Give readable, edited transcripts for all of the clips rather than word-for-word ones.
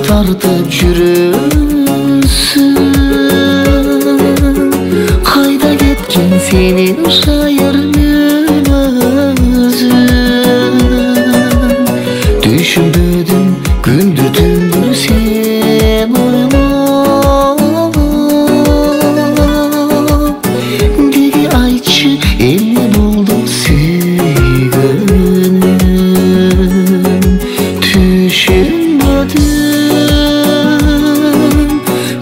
тартып жүрөсүң, кайда кеткен сенин шайырмын өзүң? Түшүнбөдүм күндүр түндүр сен ойлоп, деги айтчы эмне болду сүйгөнүм? Түшүнбөдүм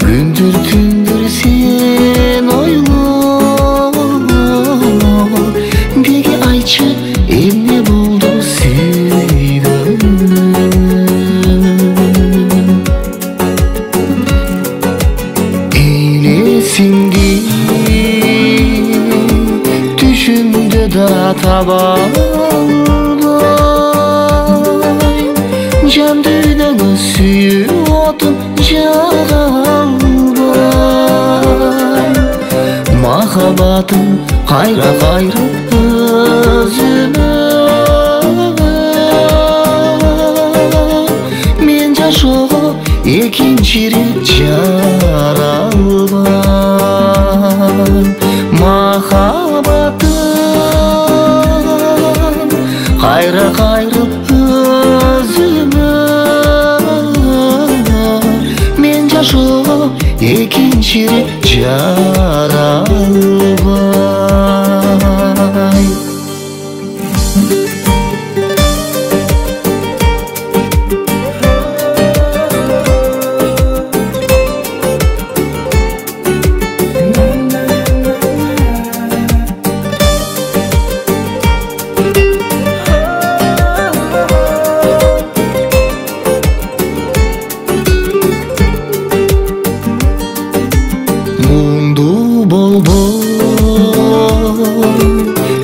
күндүр түндүр сен ойлоп, деги айтчы эмне болду сүйгөнүм? Элесиңди түшүмдө да таба албайм, жан дүйнөңө сүйүү отун жага албайм. Махаббатым кайра кайрып өзүмө, мен жашоого экинчи ирет жаралбайм. Махаббатым кайра кайрып өзүмө, мен жашоого экинчи ирет жаралбайм.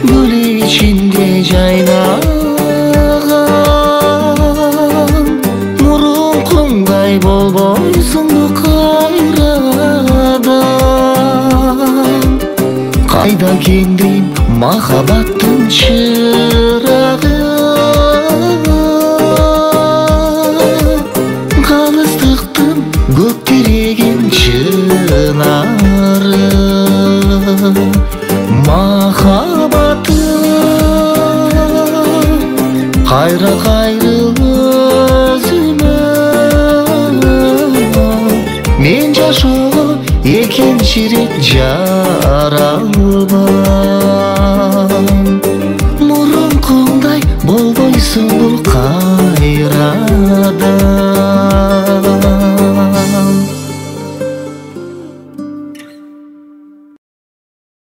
Гүл ичинде жайнаган мурункуңдай болбойсуңбу кайрадан? Кайда кеңдейм махаббаттын чырагы, калыстыктын көк тиреген чынары? Махаббатым кайра кайрып өзүмө, мен жашоого экинчи ирет жаралбайм. Мурункуңдай болбойсуңбу